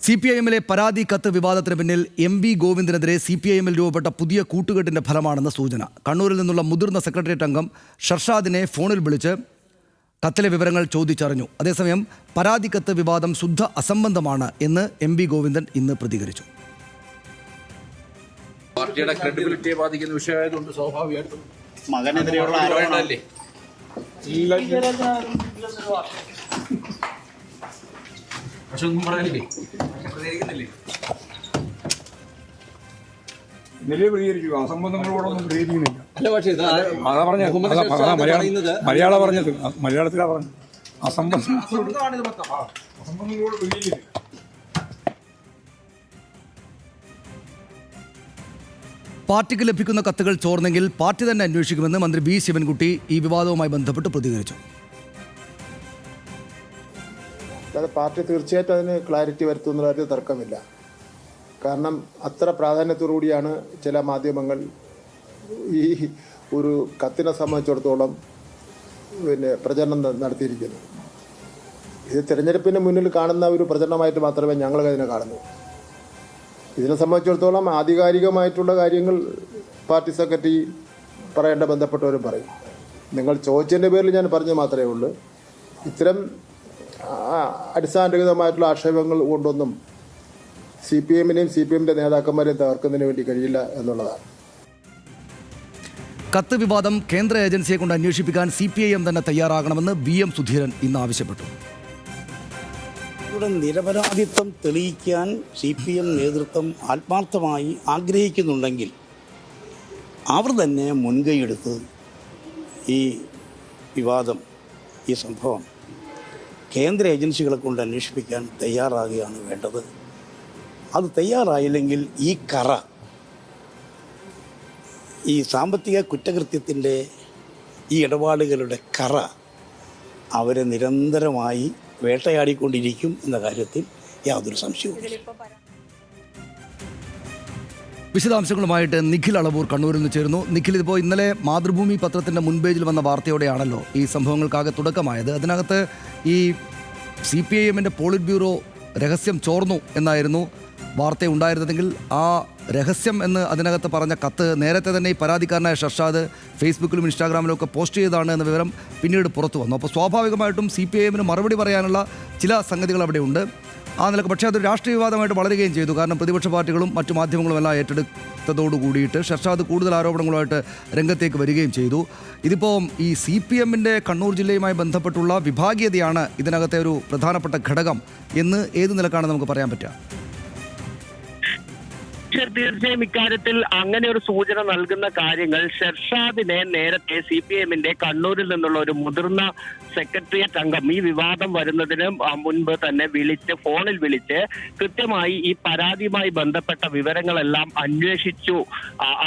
CPIM-ലെ പരാതി കത്ത് വിവാദത്തിന് പിന്നിൽ MV ഗോവിന്ദനെതിരെ CPIM-ൽ രൂപപ്പെട്ട പുതിയ കൂട്ടുകെട്ടിന്റെ ഫലമാണെന്ന് സൂചന. കണ്ണൂരിൽ നിന്നുള്ള മുതിർന്ന സെക്രട്ടേറിയറ്റ് അംഗം ഷർഷാദിനെ ഫോണിൽ വിളിച്ച് കത്തിലെ വിവരങ്ങൾ ചോദിച്ചറിഞ്ഞു. അതേസമയം പരാതി കത്ത് വിവാദം ശുദ്ധ അസംബന്ധമാണ് എന്ന് MV ഗോവിന്ദൻ ഇന്ന് പ്രതികരിച്ചു. പാർട്ടിയുടെ ക്രെഡിബിലിറ്റിയെ ബാധിക്കുന്ന വിഷയമായതുകൊണ്ട് സ്വാഭാവികമായിട്ടും മകനെതിരെയുള്ള ആരോപണമല്ലേ? പക്ഷെ ഒന്നും പറയാനില്ലേ, പ്രതികരിക്കുന്നില്ലേ? നിലയെ പ്രതികരിച്ചു, അസംബന്ധങ്ങളോടൊന്നും പ്രതികരിക്കുന്നില്ല. അല്ല, പക്ഷേ അതാ പറഞ്ഞ മലയാളം പറഞ്ഞത്, മലയാളത്തിലാ പറഞ്ഞത്. അസംബന്ധങ്ങളോട് പ്രതികരിക്കില്ല. പാർട്ടിക്ക് ലഭിക്കുന്ന കത്തുകൾ ചോർന്നെങ്കിൽ പാർട്ടി തന്നെ അന്വേഷിക്കുമെന്ന് മന്ത്രി B. ശിവൻകുട്ടി ഈ വിവാദവുമായി ബന്ധപ്പെട്ട് പ്രതികരിച്ചു. പാർട്ടി തീർച്ചയായിട്ടും അതിന് ക്ലാരിറ്റി വരുത്തുന്ന കാര്യത്തിൽ തർക്കമില്ല. കാരണം അത്ര പ്രാധാന്യത്തോടുകൂടിയാണ് ചില മാധ്യമങ്ങൾ ഈ ഒരു കത്തിനെ സംബന്ധിച്ചിടത്തോളം പ്രചരണം നടത്തിയിരിക്കുന്നത്. ഇത് തിരഞ്ഞെടുപ്പിന് മുന്നിൽ കാണുന്ന ഒരു പ്രചരണമായിട്ട് മാത്രമേ ഞങ്ങൾ അതിനെ കാണുന്നു. ഇതിനെ സംബന്ധിച്ചിടത്തോളം ആധികാരികമായിട്ടുള്ള കാര്യങ്ങൾ പാർട്ടി സെക്രട്ടറി പറയേണ്ട ബന്ധപ്പെട്ടവരും പറയും. നിങ്ങൾ ചോദിച്ചതിൻ്റെ പേരിൽ ഞാൻ പറഞ്ഞു മാത്രമേ ഉള്ളൂ. ഇത്തരം അടിസ്ഥാനരഹിതമായിട്ടുള്ള ആക്ഷേപങ്ങൾ കൊണ്ടൊന്നും CPM-നെയും CPM-ന്റെ നേതാക്കന്മാരെയും തകർക്കുന്നതിന് വേണ്ടി കഴിയില്ല എന്നുള്ളതാണ്. കത്ത് വിവാദം കേന്ദ്ര ഏജൻസിയെ കൊണ്ട് അന്വേഷിപ്പിക്കാൻ CPIM തന്നെ തയ്യാറാകണമെന്ന് VM സുധീരൻ ഇന്ന് ആവശ്യപ്പെട്ടു. നിരപരാധിത്വം തെളിയിക്കാൻ CPM നേതൃത്വം ആത്മാർത്ഥമായി ആഗ്രഹിക്കുന്നുണ്ടെങ്കിൽ അവർ തന്നെ മുൻകൈയെടുത്ത് ഈ വിവാദം, ഈ സംഭവം കേന്ദ്ര ഏജൻസികളെ കൊണ്ട് അന്വേഷിപ്പിക്കാൻ തയ്യാറാകുകയാണ് വേണ്ടത്. അത് തയ്യാറായില്ലെങ്കിൽ ഈ കറ, ഈ സാമ്പത്തിക കുറ്റകൃത്യത്തിൻ്റെ ഈ ഇടപാടുകളുടെ കറ അവരെ നിരന്തരമായി വേട്ടയാടിക്കൊണ്ടിരിക്കും എന്ന കാര്യത്തിൽ യാതൊരു സംശയവുമില്ല. വിശദാംശങ്ങളുമായിട്ട് നിഖിൽ അളവൂർ കണ്ണൂരിൽ നിന്ന് ചേരുന്നു. നിഖിൽ, ഇതിപ്പോൾ ഇന്നലെ മാതൃഭൂമി പത്രത്തിൻ്റെ മുൻപേജിൽ വന്ന വാർത്തയോടെയാണല്ലോ ഈ സംഭവങ്ങൾക്കാകെ തുടക്കമായത്. അതിനകത്ത് ഈ CPIM-ന്റെ പോളിറ്റ് ബ്യൂറോ രഹസ്യം ചോർന്നു എന്നായിരുന്നു വാർത്ത ഉണ്ടായിരുന്നതെങ്കിൽ ആ രഹസ്യം എന്ന് അതിനകത്ത് പറഞ്ഞ കത്ത് നേരത്തെ തന്നെ ഈ പരാതിക്കാരനായ ഷർഷാദ് ഫേസ്ബുക്കിലും ഇൻസ്റ്റാഗ്രാമിലും ഒക്കെ പോസ്റ്റ് ചെയ്തതാണ് എന്ന വിവരം പിന്നീട് പുറത്തു വന്നു. അപ്പോൾ സ്വാഭാവികമായിട്ടും CPIM-ന് മറുപടി പറയാനുള്ള ചില സംഗതികൾ അവിടെ ഉണ്ട് ആ നിലക്ക്. പക്ഷേ അതൊരു രാഷ്ട്രീയ വിവാദമായിട്ട് വളരുകയും ചെയ്തു. കാരണം പ്രതിപക്ഷ പാർട്ടികളും മറ്റു മാധ്യമങ്ങളും എല്ലാം ഏറ്റെടുത്തതോടു കൂടിയിട്ട് ഷർഷാദ് കൂടുതൽ ആരോപണങ്ങളുമായിട്ട് രംഗത്തേക്ക് വരികയും ചെയ്തു. ഇതിപ്പോൾ ഈ CPM-ന്റെ കണ്ണൂർ ജില്ലയുമായി ബന്ധപ്പെട്ടുള്ള വിഭാഗീയതയാണ് ഇതിനകത്തെ ഒരു പ്രധാനപ്പെട്ട ഘടകം എന്ന് ഏത് നിലക്കാണ് നമുക്ക് പറയാൻ പറ്റുക? തീർച്ചയായും ഇക്കാര്യത്തിൽ അങ്ങനെ ഒരു സൂചന നൽകുന്ന കാര്യങ്ങൾ ഷർഷാദിനെ നേരത്തെ CPM-ന്റെ കണ്ണൂരിൽ നിന്നുള്ള ഒരു മുതിർന്ന സെക്രട്ടേറിയറ്റ് അംഗം ഈ വിവാദം വരുന്നതിന് മുൻപ് തന്നെ ഫോണിൽ വിളിച്ച് കൃത്യമായി ഈ പരാതിയുമായി ബന്ധപ്പെട്ട വിവരങ്ങളെല്ലാം അന്വേഷിച്ചു.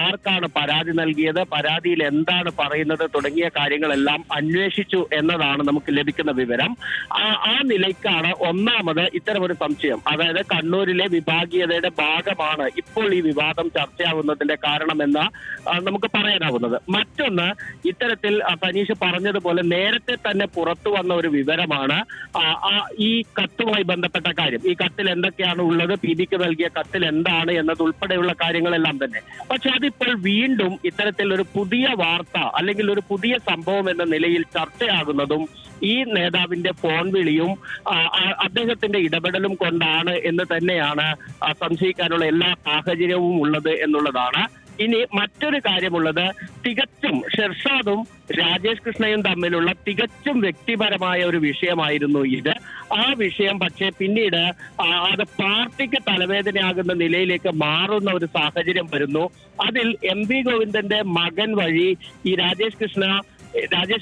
ആർക്കാണ് പരാതി നൽകിയത്, പരാതിയിൽ എന്താണ് പറയുന്നത് തുടങ്ങിയ കാര്യങ്ങളെല്ലാം അന്വേഷിച്ചു എന്നതാണ് നമുക്ക് ലഭിക്കുന്ന വിവരം. ആ നിലയ്ക്കാണ് ഒന്നാമത് ഇത്തരമൊരു സംശയം, അതായത് കണ്ണൂരിലെ വിഭാഗീയതയുടെ ഭാഗമാണ് ഇപ്പോൾ ഈ വിവാദം ചർച്ചയാവുന്നതിന്റെ കാരണമെന്ന് നമുക്ക് പറയാനാവുന്നത്. മറ്റൊന്ന്, ഇത്തരത്തിൽ സനീഷ് പറഞ്ഞതുപോലെ നേരത്തെ തന്നെ പുറത്തു വന്ന ഒരു വിവരമാണ് ഈ കത്തുമായി ബന്ധപ്പെട്ട കാര്യം. ഈ കത്തിൽ എന്തൊക്കെയാണ് ഉള്ളത്, PBക്ക് നൽകിയ കത്തിൽ എന്താണ് എന്നതുൾപ്പെടെയുള്ള കാര്യങ്ങളെല്ലാം തന്നെ. പക്ഷെ അതിപ്പോൾ വീണ്ടും ഇത്തരത്തിൽ ഒരു പുതിയ വാർത്ത അല്ലെങ്കിൽ ഒരു പുതിയ സംഭവം എന്ന നിലയിൽ ചർച്ചയാകുന്നതും ഈ നേതാവിന്റെ ഫോൺ വിളിയും അദ്ദേഹത്തിന്റെ ഇടപെടലും കൊണ്ടാണ് എന്ന് തന്നെയാണ് സംശയിക്കാനുള്ള എല്ലാ സാഹചര്യവും ഉള്ളത് എന്നുള്ളതാണ്. ഇനി മറ്റൊരു കാര്യമുള്ളത്, തികച്ചും ഷർഷാദും രാജേഷ് കൃഷ്ണയും തമ്മിലുള്ള തികച്ചും വ്യക്തിപരമായ ഒരു വിഷയമായിരുന്നു ഇത്. ആ വിഷയം പക്ഷേ പിന്നീട് അത് പാർട്ടിക്ക് തലവേദനയാകുന്ന നിലയിലേക്ക് മാറുന്ന ഒരു സാഹചര്യം വരുന്നു. അതിൽ MV ഗോവിന്ദന്റെ മകൻ വഴി ഈ രാജേഷ്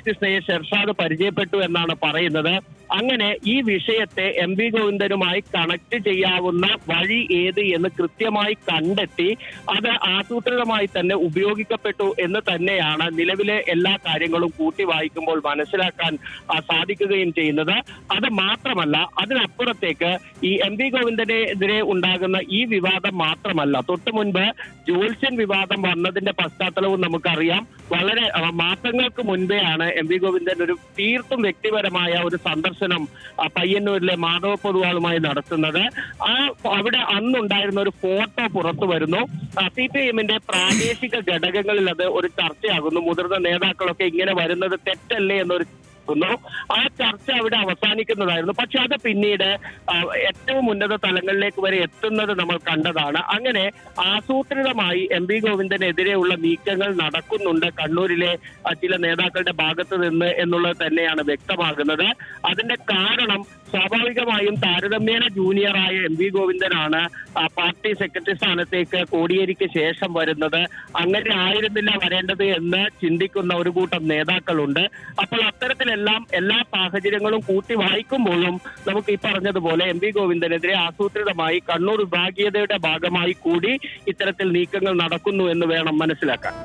കൃഷ്ണയെ ഷർഷാദ് പരിചയപ്പെട്ടു എന്നാണ് പറയുന്നത്. അങ്ങനെ ഈ വിഷയത്തെ MV ഗോവിന്ദനുമായി കണക്ട് ചെയ്യാവുന്ന വഴി ഏത് എന്ന് കൃത്യമായി കണ്ടെത്തി അത് ആസൂത്രിതമായി തന്നെ ഉപയോഗിക്കപ്പെട്ടു എന്ന് തന്നെയാണ് നിലവിലെ എല്ലാ കാര്യങ്ങളും കൂട്ടി വായിക്കുമ്പോൾ മനസ്സിലാക്കാൻ സാധിക്കുകയും ചെയ്യുന്നത്. അത് മാത്രമല്ല, അതിനപ്പുറത്തേക്ക് ഈ MV ഗോവിന്ദനെതിരെ ഉണ്ടാകുന്ന ഈ വിവാദം മാത്രമല്ല, തൊട്ടു മുൻപ് ജ്യോത്സ്യൻ വിവാദം വന്നതിന്റെ പശ്ചാത്തലവും നമുക്കറിയാം. വളരെ മാസങ്ങൾക്ക് മുൻപെയാണ് എം വി ഗോവിന്ദൻ ഒരു തീർത്തും വ്യക്തിപരമായ ഒരു സന്ദർശനം പയ്യന്നൂരിലെ മാധവ പൊതുവാളുമായി നടത്തുന്നത്. അവിടെ അന്നുണ്ടായിരുന്ന ഒരു ഫോട്ടോ പുറത്തു വരുന്നു. CPIMന്റെ പ്രാദേശിക ഘടകങ്ങളിൽ അത് ഒരു ചർച്ചയാകുന്നു. മുതിർന്ന നേതാക്കളൊക്കെ ഇങ്ങനെ വരുന്നത് തെറ്റല്ലേ എന്നൊരു ആ ചർച്ച അവിടെ അവസാനിക്കുന്നതായിരുന്നു. പക്ഷെ അത് പിന്നീട് ഏറ്റവും ഉന്നത തലങ്ങളിലേക്ക് വരെ എത്തുന്നത് നമ്മൾ കണ്ടതാണ്. അങ്ങനെ ആസൂത്രിതമായി എം വി ഗോവിന്ദനെതിരെയുള്ള നീക്കങ്ങൾ നടക്കുന്നുണ്ട് കണ്ണൂരിലെ ചില നേതാക്കളുടെ ഭാഗത്ത് നിന്ന് എന്നുള്ളത് തന്നെയാണ് വ്യക്തമാകുന്നത്. അതിന്റെ കാരണം സ്വാഭാവികമായും താരതമ്യേന ജൂനിയറായ എം വി ഗോവിന്ദനാണ് പാർട്ടി സെക്രട്ടറി സ്ഥാനത്തേക്ക് കോടിയേരിക്ക് ശേഷം വരുന്നത്. അങ്ങനെ ആയിരുന്നില്ല വരേണ്ടത് എന്ന് ചിന്തിക്കുന്ന ഒരു കൂട്ടം നേതാക്കളുണ്ട്. അപ്പോൾ അത്തരത്തിലെല്ലാം എല്ലാ സാഹചര്യങ്ങളും കൂട്ടി വായിക്കുമ്പോഴും നമുക്ക് ഈ പറഞ്ഞതുപോലെ എം വി ഗോവിന്ദനെതിരെ ആസൂത്രിതമായി കണ്ണൂർ വിഭാഗീയതയുടെ ഭാഗമായി കൂടി ഇത്തരത്തിൽ നീക്കങ്ങൾ നടക്കുന്നു എന്ന് വേണം മനസ്സിലാക്കാൻ.